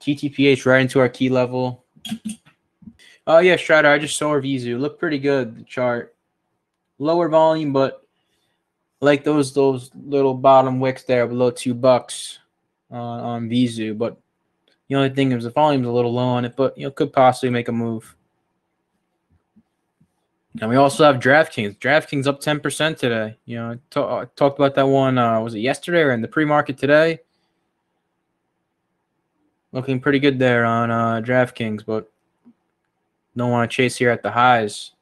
TTPH right into our key level. Oh yeah, Strider, I just saw our Vizu. Looked pretty good, the chart. Lower volume, but like those little bottom wicks there below $2 on Vizu. But the only thing is the volume's a little low on it, but could possibly make a move. And we also have DraftKings. DraftKings up 10% today. I talked about that one. Was it yesterday or in the pre-market today? Looking pretty good there on DraftKings, but don't want to chase here at the highs.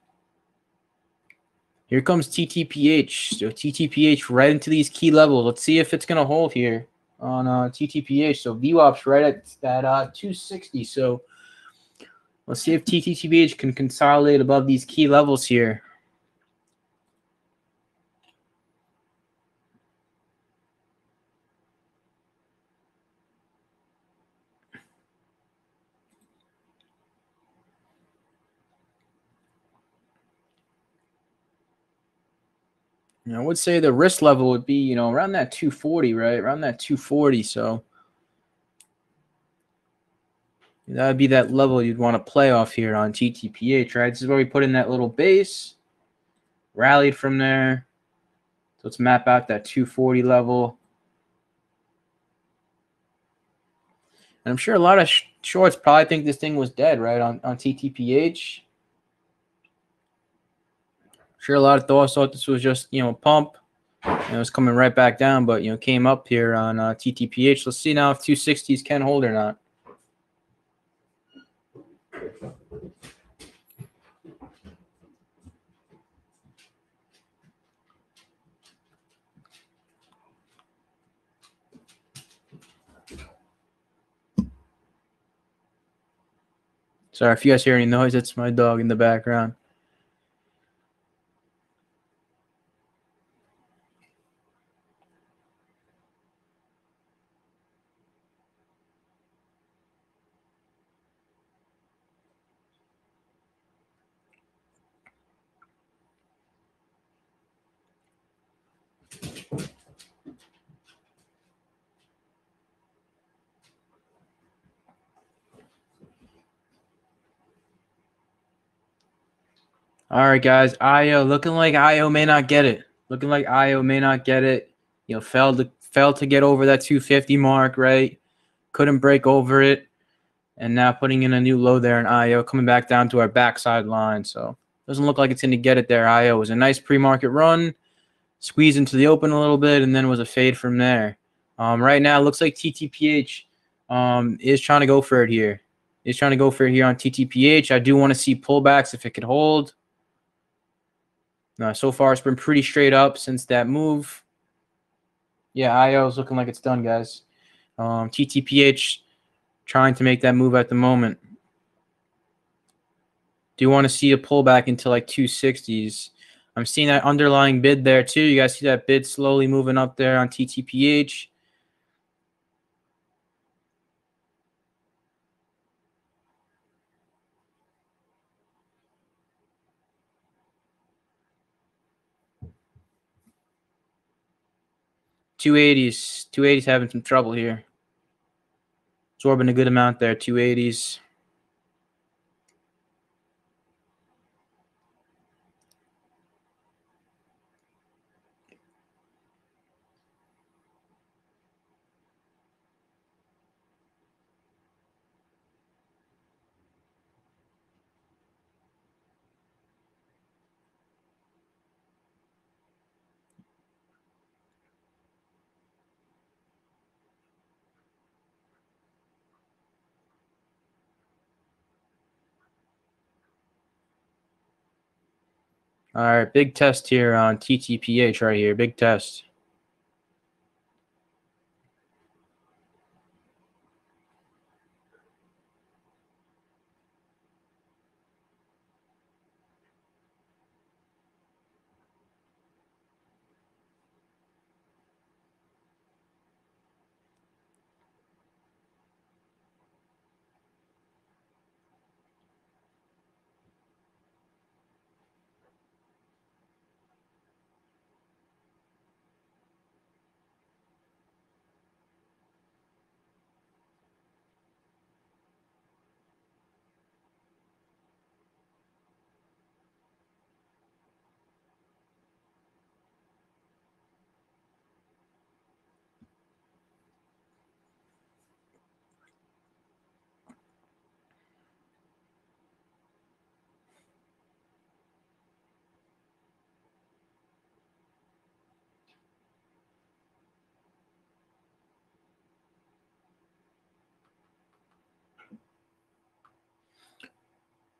Here comes TTPH. So TTPH right into these key levels. Let's see if it's going to hold here on TTPH. So VWAP's right at that 260. So let's see if TTPH can consolidate above these key levels here. I would say the risk level would be, around that 240, right? Around that 240. So that would be that level you'd want to play off here on TTPH, right? This is where we put in that little base, rallied from there. So let's map out that 240 level. And I'm sure a lot of shorts probably think this thing was dead, right, on TTPH. Sure, a lot of thoughts thought this was just, a pump. It was coming right back down, but, came up here on TTPH. Let's see now if 260s can hold or not. Sorry if you guys hear any noise. It's my dog in the background. All right, guys. IO looking like IO may not get it. Looking like IO may not get it. Failed to get over that 250 mark, right? Couldn't break over it. And now putting in a new low there in IO, coming back down to our backside line. So doesn't look like it's going to get it there. IO was a nice pre-market run, squeezed into the open a little bit, and then was a fade from there. Right now, it looks like TTPH is trying to go for it here. Is trying to go for it here on TTPH. I do want to see pullbacks if it could hold. So far, it's been pretty straight up since that move. Yeah, IO is looking like it's done, guys. TTPH trying to make that move at the moment. Do you want to see a pullback into like 260s? I'm seeing that underlying bid there too. You guys see that bid slowly moving up there on TTPH. $280s having some trouble here. Absorbing a good amount there, 280s. All right, big test here on TTPH right here. Big test.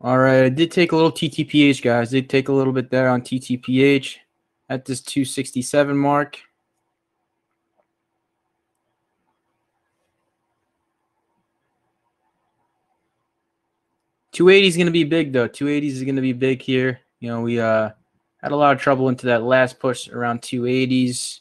All right, I did take a little TTPH, guys. Did take a little bit there on TTPH at this 267 mark. $280 is going to be big, though. 280 is going to be big here. You know, we had a lot of trouble into that last push around 280s.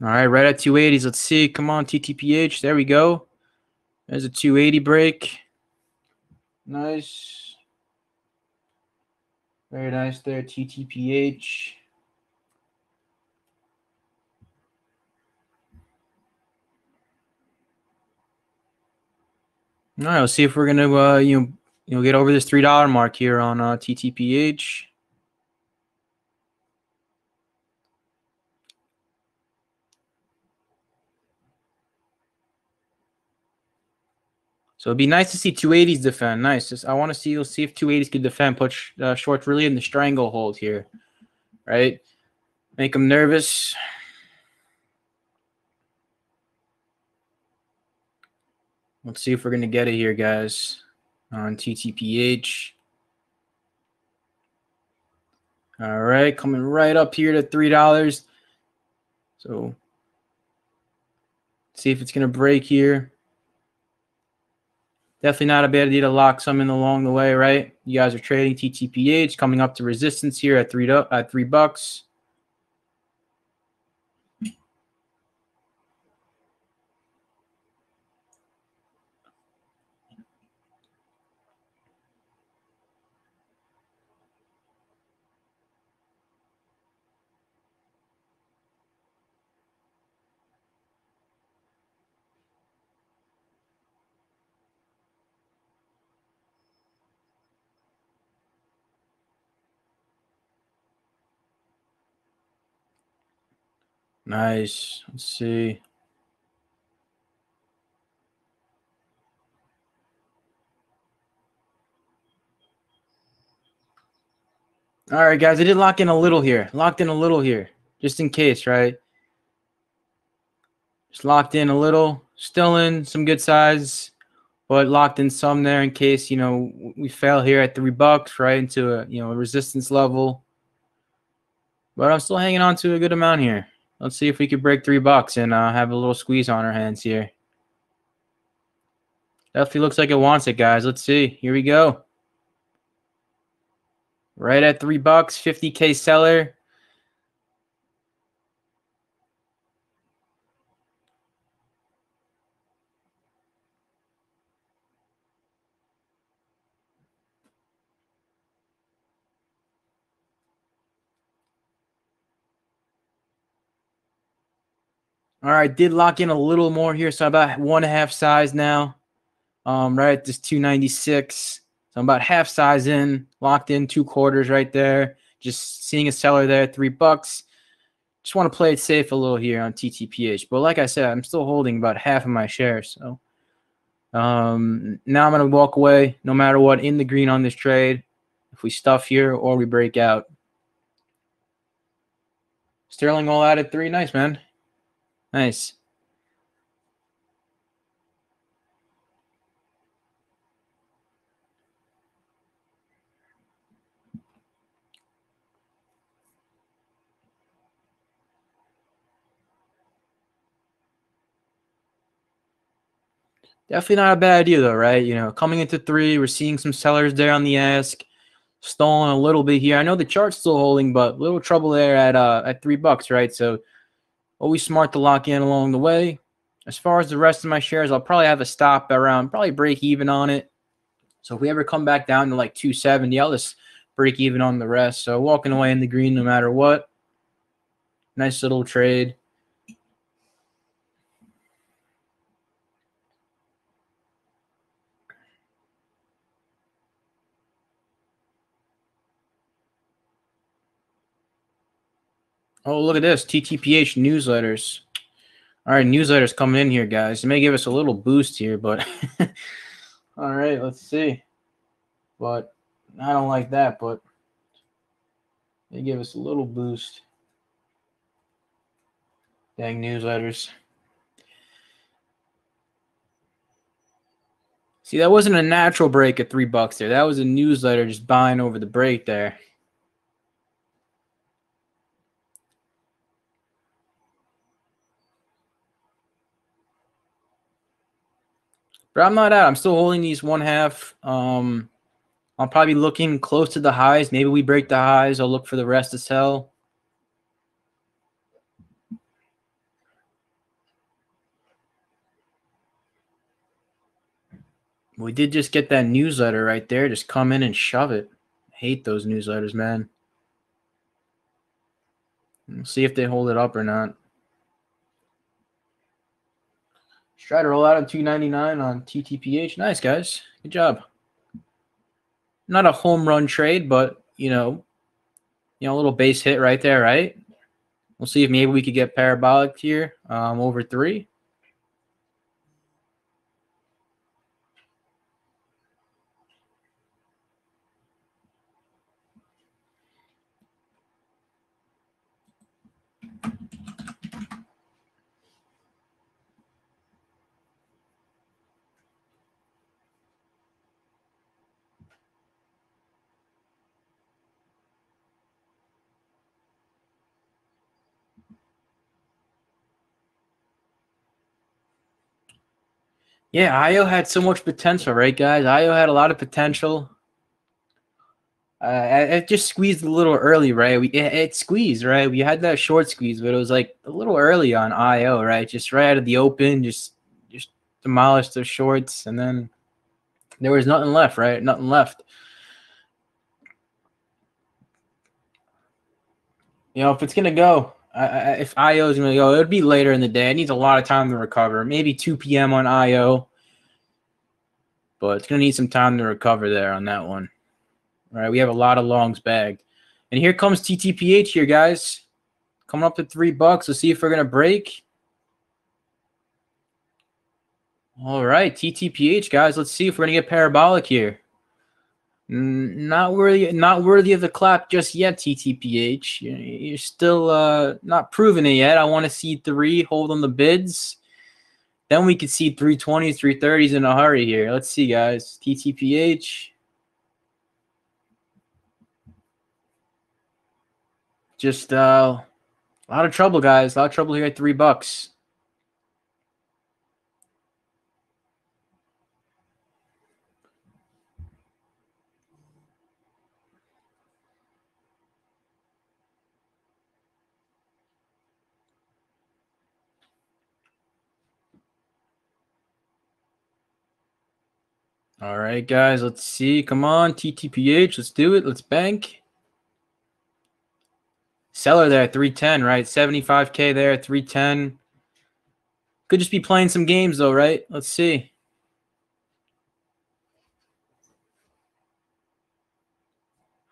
All right, right at 280s. Let's see. Come on, TTPH. There we go. There's a 280 break. Nice. Very nice there, TTPH. All right, let's see if we're gonna get over this $3 mark here on TTPH. So it'd be nice to see 280s defend. Nice. I want to see. Let's see if 280s can defend. Put shorts really in the strangle hold here, right? Make them nervous. Let's see if we're gonna get it here, guys, on TTPH. All right, coming right up here to $3. So see if it's gonna break here. Definitely not a bad idea to lock some in along the way, right? You guys are trading TTPH, coming up to resistance here at $3. Nice. Let's see. All right, guys, I did lock in a little here. Locked in a little here, just in case, right? Just locked in a little. Still in some good size, but locked in some there in case, we fail here at $3, right, into a resistance level. But I'm still hanging on to a good amount here. Let's see if we could break $3 and have a little squeeze on our hands here. Definitely looks like it wants it, guys. Let's see. Here we go. Right at $3, 50K seller. All right, did lock in a little more here, so about 1.5 size now. Right at this 296. So I'm about half size in, locked in 2/4 right there. Just seeing a seller there at $3. Just want to play it safe a little here on TTPH. But like I said, I'm still holding about half of my shares. So now I'm going to walk away no matter what in the green on this trade. If we stuff here or we break out. Sterling all out at 3. Nice, man. Nice. Definitely not a bad idea, though, right? Coming into 3, we're seeing some sellers there on the ask. Stolen a little bit here. I know the chart's still holding, but little trouble there at $3, right? So always smart to lock in along the way. As far as the rest of my shares, I'll probably have a stop around, probably break even on it. So if we ever come back down to like 270, I'll just break even on the rest. So walking away in the green no matter what. Nice little trade. Oh, look at this. TTPH newsletters. All right, newsletters coming in here, guys. It may give us a little boost here, but all right, let's see. but I don't like that. But they give us a little boost. Dang newsletters. See, that wasn't a natural break at $3 there. That was a newsletter just buying over the break there. But I'm not out. I'm still holding these 1/2. I'll probably be looking close to the highs. Maybe we break the highs. I'll look for the rest to sell. We did just get that newsletter right there. Just come in and shove it. I hate those newsletters, man. We'll see if they hold it up or not. Let's try to roll out on 299 on TTPH. Nice, guys. Good job. Not a home run trade, but you know, a little base hit right there, right? We'll see if maybe we could get parabolic here over 3. Yeah, IO had so much potential, right, guys? IO had a lot of potential. It just squeezed a little early, right? It squeezed, right? We had that short squeeze, but it was like a little early on IO, right? Just right out of the open, just demolished the shorts, and then there was nothing left, right? Nothing left. If it's gonna go, if IO is gonna go, it would be later in the day. It needs a lot of time to recover. Maybe 2 p.m. on IO, but it's gonna need some time to recover there on that one. All right, we have a lot of longs bagged, and here comes TTPH here, guys, coming up to $3. Let's see if we're gonna break. All right, TTPH, guys. Let's see if we're gonna get parabolic here. Not worthy of the clap just yet, TTPH. You're still not proving it yet. I want to see 3, hold on the bids. Then we could see 320s, 330s in a hurry here. Let's see, guys. TTPH. Just a lot of trouble, guys. A lot of trouble here at $3. All right, guys. Let's see. Come on, TTPH. Let's do it. Let's bank. Seller there at 310, right? 75K there at 310. Could just be playing some games, though, right? Let's see.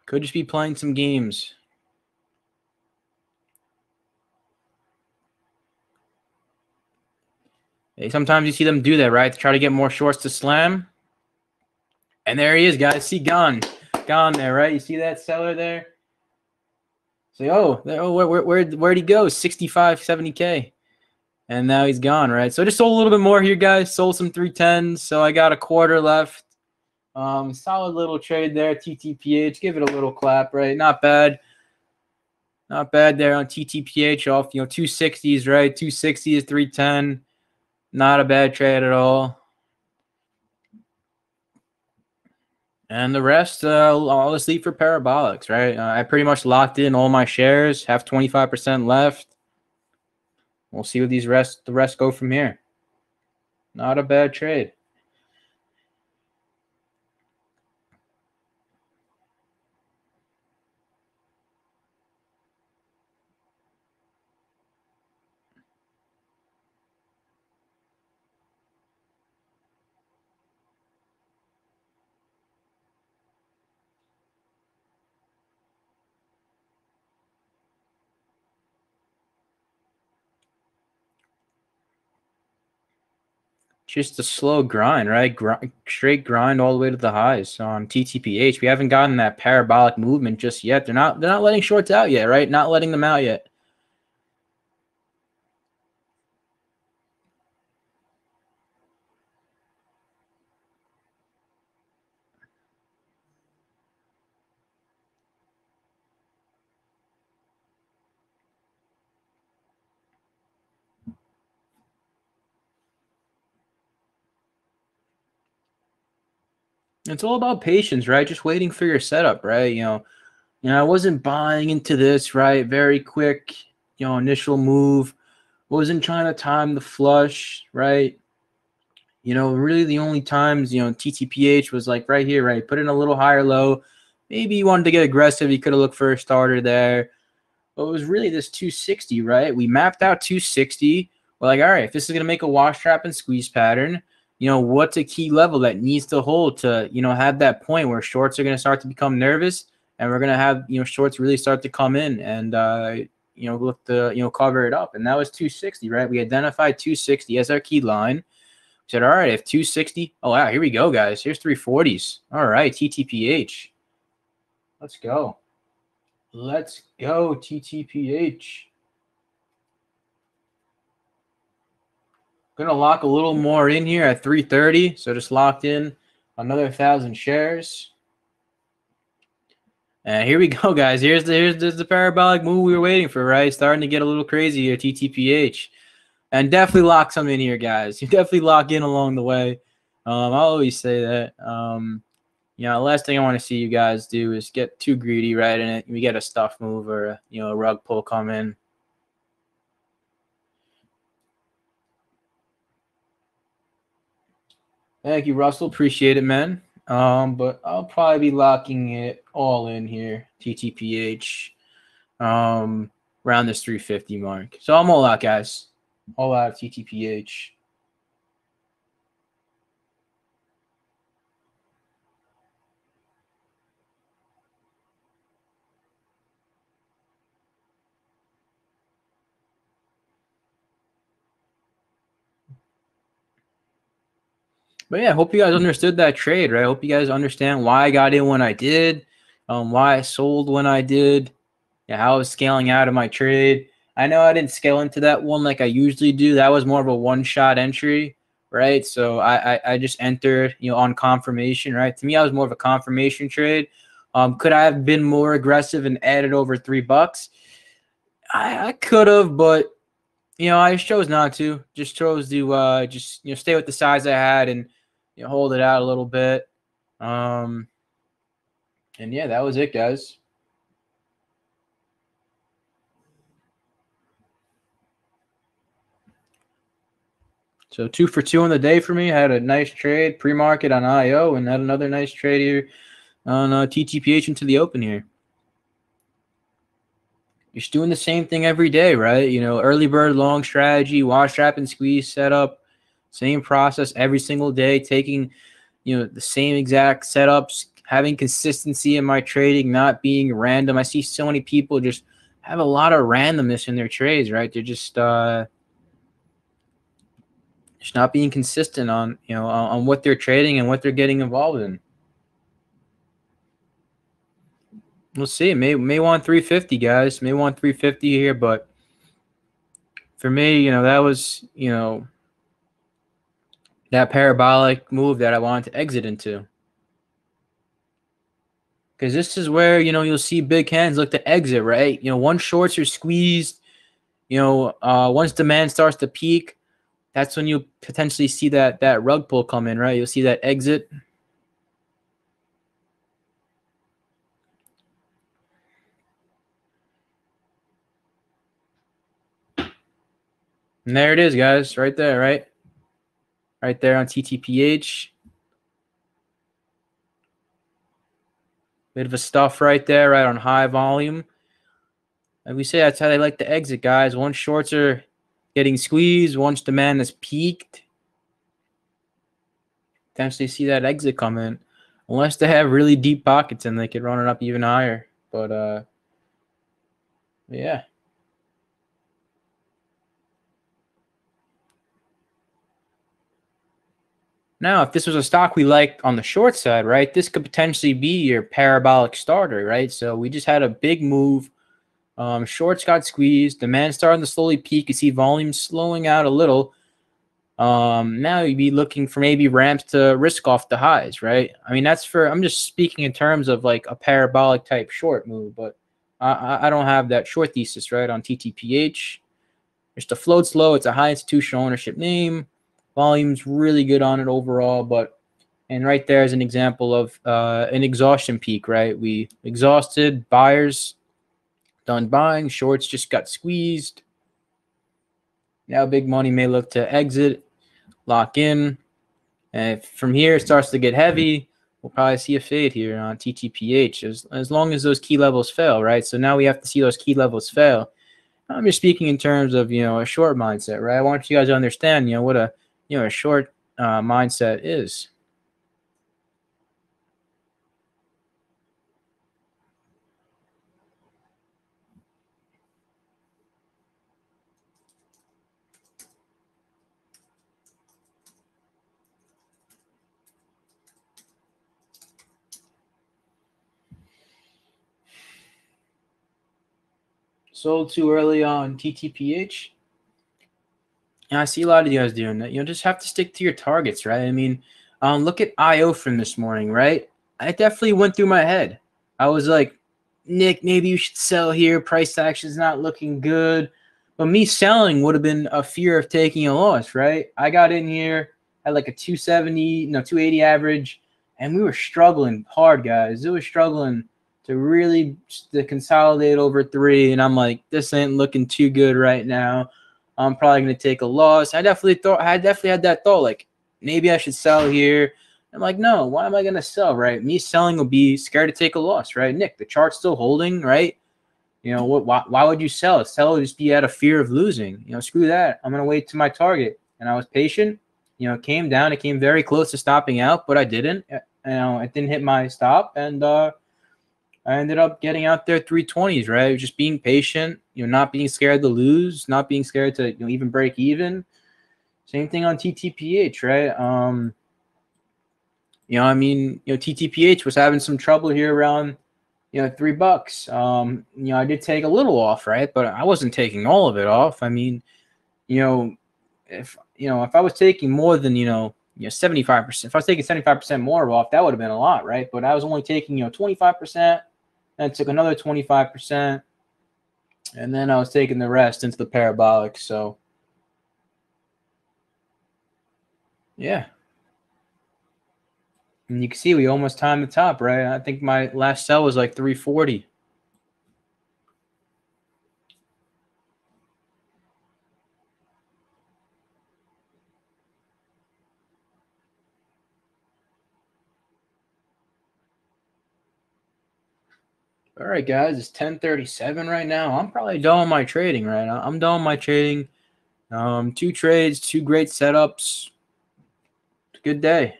Could just be playing some games. Sometimes you see them do that, right? To try to get more shorts to slam. And there he is, guys. See, gone there, right? You see that seller there? Say, where'd he go? 65, 70K. And now he's gone, right? So I just sold a little bit more here, guys. Sold some 310s. So I got a quarter left. Solid little trade there, TTPH. Give it a little clap, right? Not bad. Not bad there on TTPH off, 260s, right? 260 is 310. Not a bad trade at all. And the rest, I'll just leave for parabolics, right? I pretty much locked in all my shares, have 25% left. We'll see what the rest go from here. Not a bad trade. just a slow grind, right? Straight grind all the way to the highs on TTPH. We haven't gotten that parabolic movement just yet. They're not letting shorts out yet, right? Not letting them out yet. It's all about patience, right? Just waiting for your setup, right? I wasn't buying into this, right? Very quick, initial move. Wasn't trying to time the flush, right? Really the only times, TTPH was like right here, right? Put in a little higher low. Maybe you wanted to get aggressive. You could have looked for a starter there. But it was really this 260, right? We mapped out 260. We're like, all right, if this is going to make a wash trap and squeeze pattern, what's a key level that needs to hold to, have that point where shorts are going to start to become nervous and we're going to have, shorts really start to come in and, look to, cover it up. And that was 260, right? We identified 260 as our key line. We said, all right, if 260, oh, wow, here we go, guys. Here's 340s. All right, TTPH. Let's go. Let's go, TTPH. Gonna lock a little more in here at 330. So just locked in another 1,000 shares. And here we go, guys. Here's the parabolic move we were waiting for, right? Starting to get a little crazy here, TTPH. And definitely lock some in here, guys. You definitely lock in along the way. I'll always say that. The last thing I want to see you guys do is get too greedy, right? And we get a stuff move or a rug pull come in. Thank you, Russell. Appreciate it, man. But I'll probably be locking it all in here, TTPH, around this 350 mark. So I'm all out, guys. All out of TTPH. But yeah, I hope you guys understood that trade, right? I hope you guys understand why I got in when I did, why I sold when I did, how I was scaling out of my trade. I know I didn't scale into that one like I usually do. That was more of a one-shot entry, right? So I just entered, on confirmation, right? To me, I was more of a confirmation trade. Could I have been more aggressive and added over $3? I could have, but I just chose not to. Just chose to just stay with the size I had and hold it out a little bit. And yeah, that was it, guys. So 2 for 2 on the day for me. I had a nice trade pre-market on IO and had another nice trade here on TTPH into the open here. You're just doing the same thing every day, right? Early bird long strategy, wash trap and squeeze setup, same process every single day, taking the same exact setups, having consistency in my trading, not being random. I see so many people just have a lot of randomness in their trades, right? They're just not being consistent on on what they're trading and what they're getting involved in. We'll see. May want 350, guys. May want 350 here, but for me, that was that parabolic move that I wanted to exit into. Because this is where you'll see big hands look to exit, right? Once shorts are squeezed, once demand starts to peak, that's when you potentially see that rug pull come in, right? You'll see that exit. And there it is, guys, right there, right? Right there on TTPH. Bit of a stuff right there, right on high volume. Like we say, that's how they like to exit, guys. Once shorts are getting squeezed, once demand is peaked, potentially see that exit come in. Unless they have really deep pockets and they could run it up even higher. But yeah. Now, if this was a stock we liked on the short side, right, this could potentially be your parabolic starter, right? So we just had a big move. Shorts got squeezed. Demand starting to slowly peak. You see volume slowing out a little. Now you'd be looking for maybe ramps to risk off the highs, right? I mean, I'm just speaking in terms of like a parabolic type short move, but I don't have that short thesis, right, on TTPH. Just the float's low. It's a high institutional ownership name. Volume's really good on it overall, and right there is an example of an exhaustion peak, right? We exhausted, buyers done buying, shorts just got squeezed. Now big money may look to exit, lock in. And if from here it starts to get heavy, we'll probably see a fade here on TTPH as long as those key levels fail, right? So now we have to see those key levels fail. I'm just speaking in terms of, a short mindset, right? I want you guys to understand, what a short mindset is. Sold too early on TTPH. And I see a lot of you guys doing that. Just have to stick to your targets, right? I mean, look at IO from this morning, right? I definitely went through my head. I was like, Nick, maybe you should sell here. Price action's not looking good. But me selling would have been a fear of taking a loss, right? I got in here at like a 280 average, and we were struggling hard, guys. It was struggling to consolidate over 3, and I'm like, this ain't looking too good right now. I'm probably going to take a loss. I definitely had that thought, like, maybe I should sell here. I'm like, no, why am I going to sell, right? Me selling will be scared to take a loss, right? Nick, the chart's still holding, right? Why would you sell? Sell would just be out of fear of losing. Screw that. I'm going to wait to my target. And I was patient. It came down. It came very close to stopping out, but I didn't. It didn't hit my stop, and I ended up getting out there 320s, right? Just being patient, not being scared to lose, not being scared to even break even. Same thing on TTPH, right? TTPH was having some trouble here around $3. I did take a little off, right? But I wasn't taking all of it off. I mean, if I was taking more than 75%, if I was taking 75% more off, that would have been a lot, right? But I was only taking 25%. Then took another 25%, and then I was taking the rest into the parabolic. So, yeah. And you can see we almost timed the top, right? I think my last sell was like 340. All right, guys, it's 10:37 right now. I'm probably done with my trading right now. I'm done with my trading. 2 trades, 2 great setups. Good day.